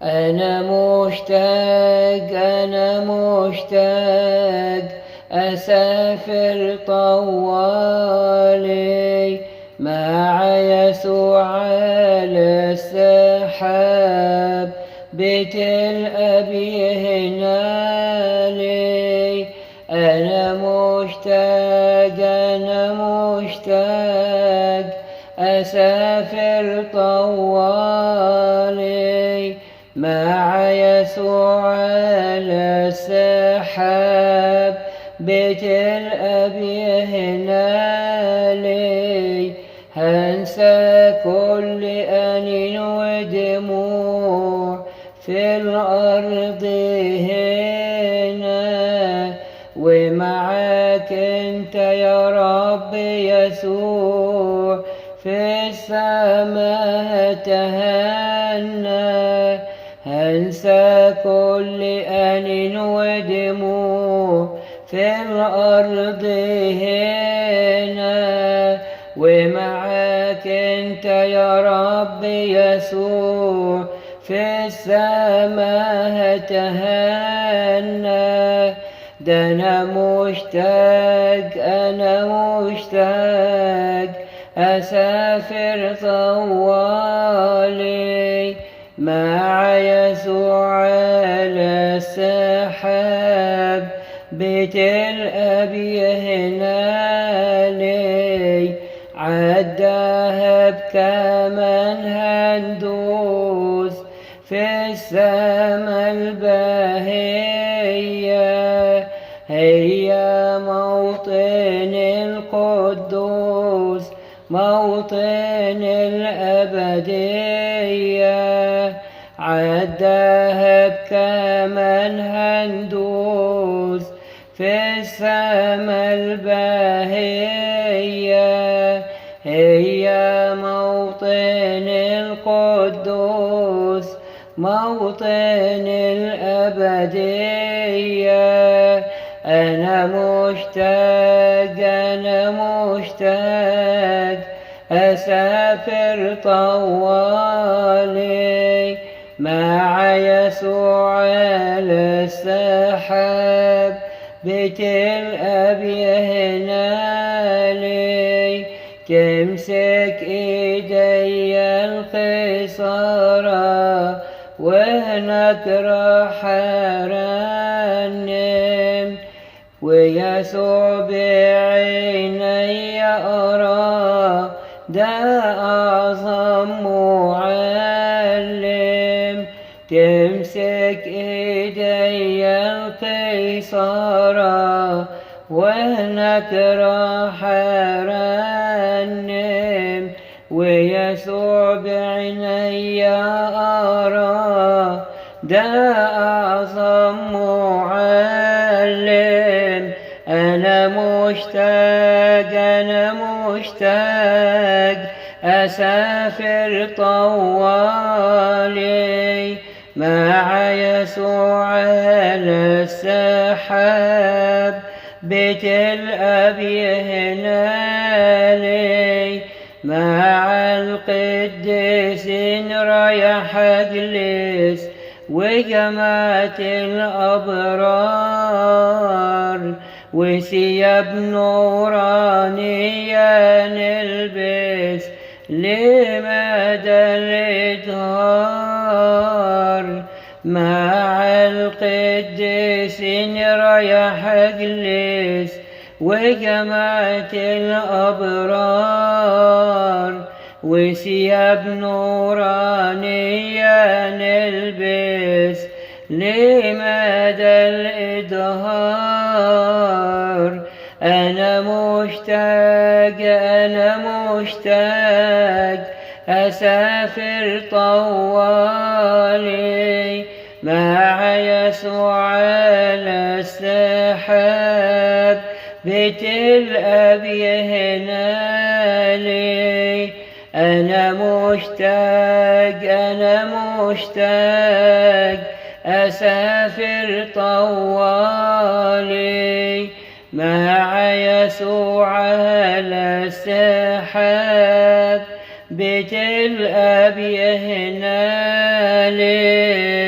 أنا مشتاق أسافر طوالي مع يسوع على السحاب، بيت الأب يهنالي. أنا مشتاق أسافر طوالي مع يسوع على السحاب، بيت الأب يهنالي. هنسى كل أنين ودموع في الأرض هنا، ومعاك أنت يا رب يسوع في السماء تهنى. هنسى كل أنين ودموع في الأرض هنا، ومعاك أنت يا رب يسوع في السماء تهنى. ده أنا مشتاق أسافر طوالي مع يسوع على السحاب، بيت الأب يهنالي. عالدهب كمان هندوس في السما الباهية، هي موطن القدوس، موطن الأبدية. عالدهب كمان هندوس في السما الباهية، هي موطن القدوس، موطن الأبدية. أنا مشتاق أسافر طوالي مع يسوع على السحاب، بيت الأب يهنالي. تمسك إيدي القيصرة وهناك راح أرنم، ويسوع بعيني أرى ده أعظم معلم. تمسك إيدي القيصرة وهناك راح أرنم، ويسوع بعيني أرى ده أعظم معلم. أنا مشتاق أسافر طوالي مع يسوع على السحاب، بيت الأب يهنالي. مع القديسين رايح أجلس وجماعة الأبرار، وثياب نورانية نلبس لمدى الإدهار. مع القديسين رايح أجلس وجماعة الأبرار، وثياب نورانية نلبس لمدى الإدهار. أنا مشتاق أسافر طوالي مع يسوع على السحاب، بيت الأب يهنالي. أنا مشتاق أسافر طوالي مع يسوع على السحاب، بيت الأب يهنالي. الملك